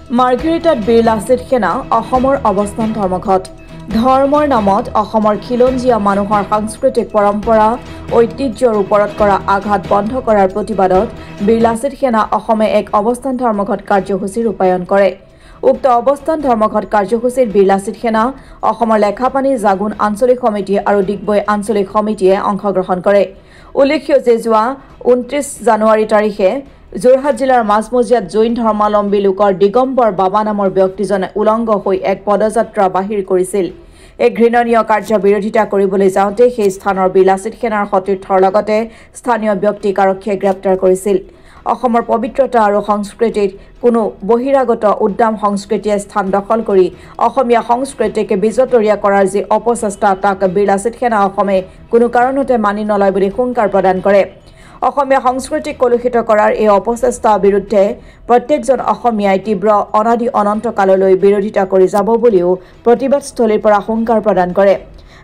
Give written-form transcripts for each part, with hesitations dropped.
মাৰ্ঘেৰিটাত বীৰ লাচিত সেনা অসমৰ অৱস্থান ধৰ্মঘট ধৰ্মৰ নামত অসমৰ খিলঞ্জীয়া মানুহৰ সাংস্কৃতিক পৰম্পৰা ঐতিহ্যৰ ওপৰত কৰা আঘাত বন্ধ কৰাৰ প্ৰতিবাদত বীৰ লাচিত সেনা অসমে এক অৱস্থান ধৰ্মঘট কাৰ্যসূচী ৰূপায়ণ কৰে। উক্ত অৱস্থান ধৰ্মঘট কাৰ্যসূচীত বীৰ লাচিত সেনা অসমৰ লেখাপানী জাগুন আঞ্চলিক সমিতি আৰু ডিগবৈ আঞ্চলিক সমিতিয়ে অংশগ্ৰহণ কৰে। উল্লেখ্য যে যোৱা 29 জানুৱাৰী তাৰিখে যোৰহাট জিলাৰ মাজমজিয়াত জৈন ধৰ্মাৱলম্বী লোকৰ দিগম্বৰ বাবা নামৰ ব্যক্তিজনে উলংগ হৈ এক পদযাত্ৰা বাহিৰ কৰিছিল। এই ঘৃণনীয় কাৰ্য বিৰোধিতা কৰিবলৈ যাওঁতে সেই স্থানৰ বীৰ লাচিত সেনাৰ সতীৰ্থৰ লগতে স্থানীয় ব্যক্তিক আৰক্ষীয়ে গ্ৰেপ্তাৰ কৰিছিল। অসমৰ পবিত্ৰতা আৰু সংস্কৃতিত কোনো বহিৰাগত উদ্দাম সংস্কৃতিয়ে স্থান দখল কৰি অসমীয়া সংস্কৃতিক বিজতৰীয়া কৰাৰ যি অপচেষ্টা তাক বীৰ লাচিত সেনা অসমে কোনো কাৰণতে মানি নলয় বুলি হুংকাৰ প্ৰদান কৰে। অসমীয়া সংস্কৃতিক কলুষিত কৰাৰ এই অপচেষ্টাৰ বিৰুদ্ধে প্ৰত্যেকজন অসমীয়াই তীব্ৰ অনাদি অনন্ত কাললৈ বিৰোধিতা কৰি যাব বুলিও প্ৰতিবাদস্থলীৰ পৰা হুংকাৰ প্ৰদান কৰে।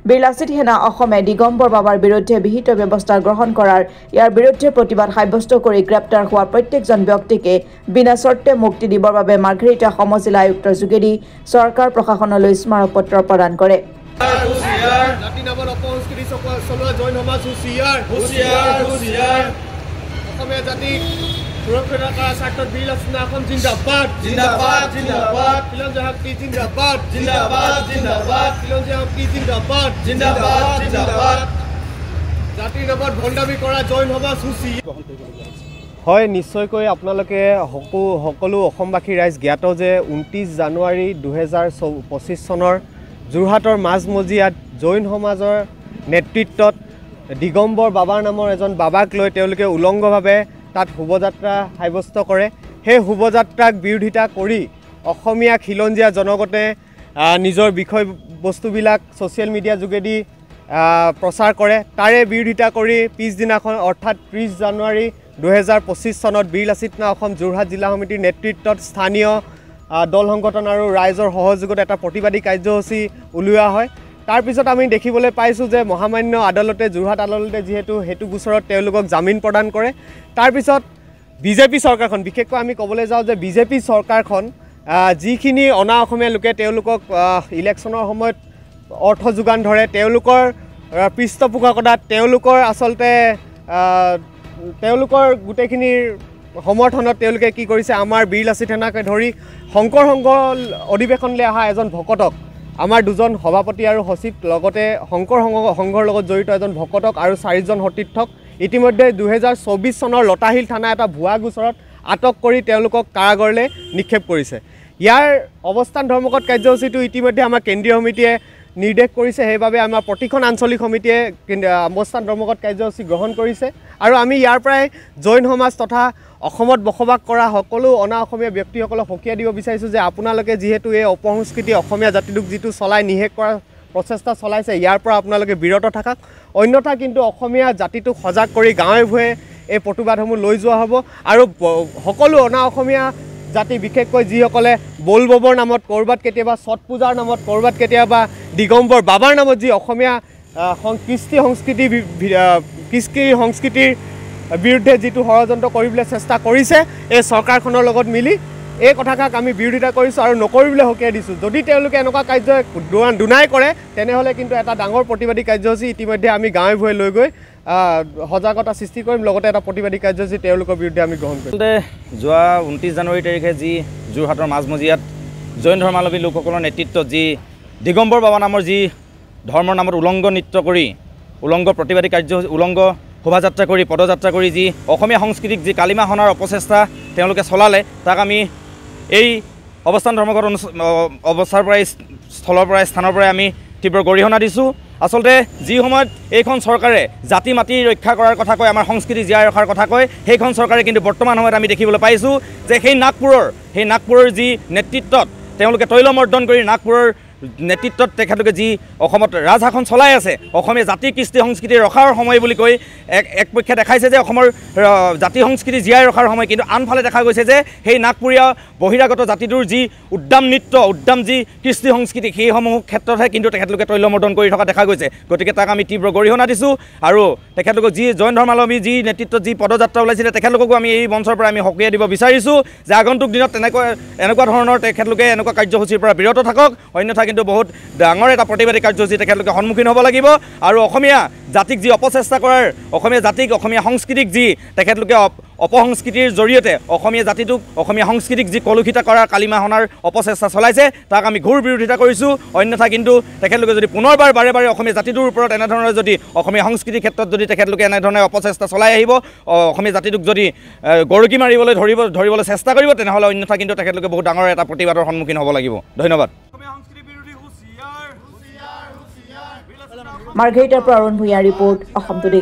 বীৰ লাচিত সেনা অসমে দিগম্বৰ বাবাৰ বিৰুদ্ধে বিহিত ব্যৱস্থা গ্ৰহণ কৰাৰ ইয়াৰ বিৰুদ্ধে প্ৰতিবাদ সাব্যস্ত কৰি গ্ৰেপ্তাৰ হোৱা প্ৰত্যেকজন ব্যক্তিকে বিনা চৰ্তে মুক্তি দিবৰ বাবে মাৰ্ঘেৰিটা সমজিলা আয়ুক্তৰ যোগেদি চৰকাৰ প্ৰশাসনলৈ স্মাৰক পত্ৰ প্ৰদান কৰে। জাতি নামৰ অপসংস্কৃতি চলোৱা জৈন সমাজ অসমীয়া জাতিক সুৰক্ষিত কৰাৰ স্বাৰ্থত বীৰ লাচিত সেনা অসম জিন্দাবাদ জিন্দাবাদ জিন্দাবাদ খিলঞ্জীয়া শক্তি জিন্দাবাদ জিন্দাবাদ জিন্দাবাদ খিলঞ্জীয়া শক্তি জিন্দাবাদ জিন্দাবাদ জিন্দাবাদ জাতিৰ নামত ভণ্ডামি কৰা জৈন সমাজ হয়। নিশ্চয়কৈ আপোনালোকে সকলো অসমবাসী ৰাইজ জ্ঞাত যে 29 জানুৱাৰী 2025 চনৰ যোৰহাটৰ মাজমজিয়াত জৈন সমাজৰ নেতৃত্বত দিগম্বৰ বাবাৰ নামৰ এজন বাবাক লৈ তেওঁলোকে উলংগভাৱে তাত শোভাযাত্ৰা সাব্যস্ত কৰে। সেই শোভাযাত্ৰাক বিৰোধিতা কৰি অসমীয়া খিলঞ্জীয়া জনগণে নিজৰ বিষয়বস্তুবিলাক ছ'চিয়েল মিডিয়া যোগেদি প্ৰচাৰ কৰে। তাৰে বিৰোধিতা কৰি পিছদিনাখন অৰ্থাৎ 30 জানুৱাৰী 2025 চনত বীৰ লাচিত সেনা অসম যোৰহাট জিলা সমিতিৰ নেতৃত্বত স্থানীয় দল সংগঠন আৰু ৰাইজৰ সহযোগত এটা প্ৰতিবাদী কাৰ্যসূচী উলিওৱা হয়। তাৰপিছত আমি দেখিবলৈ পাইছোঁ যে মহামান্য আদালতে যোৰহাট আদালতে যিহেতু সেইটো গোচৰত তেওঁলোকক জামিন প্ৰদান কৰে। তাৰপিছত বিজেপি চৰকাৰখন, বিশেষকৈ আমি ক'বলৈ যাওঁ যে বিজেপি চৰকাৰখন যিখিনি অনা অসমীয়া লোকে তেওঁলোকক ইলেকশ্যনৰ সময়ত অৰ্থ যোগান ধৰে, তেওঁলোকৰ পৃষ্ঠপোষকতাত তেওঁলোকৰ আচলতে তেওঁলোকৰ গোটেইখিনিৰ সমৰ্থনত তেওঁলোকে কি কৰিছে, আমাৰ বীৰ লাচিত সেনাকে ধৰি শংকৰ সংঘ অধিৱেশনলৈ অহা এজন ভকতক, আমাৰ দুজন সভাপতি আৰু সচিব লগতে শংকৰ সংঘৰ লগত জড়িত এজন ভকতক আৰু 4জন সতীৰ্থক ইতিমধ্যে 2024 চনৰ লতাশিল থানা এটা ভুৱা গোচৰত আটক কৰি তেওঁলোকক কাৰাগাৰলৈ নিক্ষেপ কৰিছে। ইয়াৰ অৱস্থান ধৰ্মঘট কাৰ্যসূচীটো ইতিমধ্যে আমাৰ কেন্দ্ৰীয় সমিতিয়ে নিৰ্দেশ কৰিছে। সেইবাবে আমাৰ প্ৰতিখন আঞ্চলিক সমিতিয়ে অৱস্থান ধৰ্মঘট কাৰ্যসূচী গ্ৰহণ কৰিছে আৰু আমি ইয়াৰ পৰাই জৈন সমাজ তথা অসমত বসবাস কৰা সকলো অনা অসমীয়া ব্যক্তিসকলক সকীয়াই দিব বিচাৰিছোঁ যে আপোনালোকে যিহেতু এই অপসংস্কৃতি অসমীয়া জাতিটোক যিটো চলাই নিশেষ কৰাৰ প্ৰচেষ্টা চলাইছে, ইয়াৰ পৰা আপোনালোকে বিৰত থাকক। অন্যথা কিন্তু অসমীয়া জাতিটোক সজাগ কৰি গাঁৱে ভূঞে এই প্ৰতিবাদসমূহ লৈ যোৱা হ'ব আৰু সকলো অনা অসমীয়া জাতি, বিশেষকৈ যিসকলে বলববৰ নামত ক'ৰবাত কেতিয়াবা ছট পূজাৰ নামত ক'ৰবাত কেতিয়াবা দিগম্বৰ বাবাৰ নামত যি অসমীয়া কৃষ্টি সংস্কৃতিৰ বিৰুদ্ধে যিটো ষড়যন্ত্ৰ কৰিবলৈ চেষ্টা কৰিছে, এই চৰকাৰখনৰ লগত মিলি এই কথাষাক আমি বিৰোধিতা কৰিছোঁ আৰু নকৰিবলৈ সকীয়াই দিছোঁ। যদি তেওঁলোকে এনেকুৱা কাৰ্য দুনাই কৰে তেনেহ'লে কিন্তু এটা ডাঙৰ প্ৰতিবাদী কাৰ্যসূচী ইতিমধ্যে আমি গাঁৱে ভূঞে লৈ গৈ সজাগতা সৃষ্টি কৰিম, লগতে এটা প্ৰতিবাদী কাৰ্যসূচী তেওঁলোকৰ বিৰুদ্ধে আমি গ্ৰহণ কৰিম। যোৱা 29 জানুৱাৰী তাৰিখে যি যোৰহাটৰ মাজমজিয়াত জৈন ধৰ্মাৱলম্বী লোকসকলৰ নেতৃত্বত যি দিগম্বৰ বাবা নামৰ যি ধৰ্মৰ নামত উলংগ নৃত্য কৰি উলংগ প্ৰতিবাদী কাৰ্যসূচী উলংগ শোভাযাত্ৰা কৰি পদযাত্ৰা কৰি যি অসমীয়া সংস্কৃতিক যি কালিমা সনাৰ অপচেষ্টা তেওঁলোকে চলালে, তাক আমি এই অৱস্থান ধৰ্মঘট অৱস্থাৰ পৰাই স্থলৰ পৰাই স্থানৰ পৰাই আমি তীব্ৰ গৰিহণা দিছোঁ। আচলতে যি সময়ত এইখন চৰকাৰে জাতি মাতি ৰক্ষা কৰাৰ কথা কয়, আমাৰ সংস্কৃতি জীয়াই ৰখাৰ কথা কয়, সেইখন চৰকাৰে কিন্তু বৰ্তমান সময়ত আমি দেখিবলৈ পাইছোঁ যে সেই নাগপুৰৰ যি নেতৃত্বত তেওঁলোকে তৈলমৰ্দন কৰি নাগপুৰৰ নেতৃত্বত তেখেতলোকে যি অসমত ৰাজশাসন চলাই আছে অসমীয়া জাতি কৃষ্টি সংস্কৃতি ৰখাৰ সময় বুলি কৈ একপক্ষে দেখাইছে যে অসমৰ জাতি সংস্কৃতি জীয়াই ৰখাৰ সময় কিন্তু আনফালে দেখা গৈছে যে সেই নাগপুৰীয়া বহিৰাগত জাতিটোৰ যি উদ্যাম নৃত্য উদ্যাম যি কৃষ্টি সংস্কৃতি সেইসমূহ ক্ষেত্ৰতহে কিন্তু তেখেতলোকে তৈলমৰ্দন কৰি থকা দেখা গৈছে গতিকে তাক আমি তীব্ৰ গৰিহণা দিছোঁ আৰু তেখেতলোকক যি জয়ন্ত ধৰ্মাৱলম্বী যি নেতৃত্বত যি পদযাত্ৰা ওলাইছিলে তেখেতলোককো আমি এই মঞ্চৰ পৰা আমি সকীয়াই দিব বিচাৰিছোঁ যে আগন্তুক দিনত এনেকুৱা ধৰণৰ তেখেতলোকে এনেকুৱা কাৰ্যসূচীৰ পৰা বিৰত থাকক অন্যথা কিন্তু বহুত ডাঙৰ এটা প্ৰতিবাদী কাৰ্যসূচী তেখেতলোকে সন্মুখীন হ'ব লাগিব আৰু অসমীয়া জাতিক যি অপচেষ্টা কৰাৰ অসমীয়া জাতিক অসমীয়া সংস্কৃতিক যি তেখেতলোকে অপসংস্কৃতিৰ জৰিয়তে অসমীয়া জাতিটোক অসমীয়া সংস্কৃতিক যি কলুষিত কৰাৰ কালিমা সনাৰ অপচেষ্টা চলাইছে তাক আমি ঘোৰ বিৰোধিতা কৰিছোঁ অন্যথা কিন্তু তেখেতলোকে যদি পুনৰবাৰ বাৰে বাৰে অসমীয়া জাতিটোৰ ওপৰত এনেধৰণৰ যদি অসমীয়া সংস্কৃতিৰ ক্ষেত্ৰত যদি তেখেতলোকে এনেধৰণে অপচেষ্টা চলাই আহিব অসমীয়া জাতিটোক যদি গৰকি মাৰিবলৈ ধৰিবলৈ চেষ্টা কৰিব তেনেহ'লে অন্যথা কিন্তু তেখেতলোকে বহুত ডাঙৰ এটা প্ৰতিবাদৰ সন্মুখীন হ'ব লাগিব ধন্যবাদ মাৰ্ঘেৰিটাৰ পৰা অৰুণ ভূঞাৰ ৰিপৰ্ট অসম টুডে।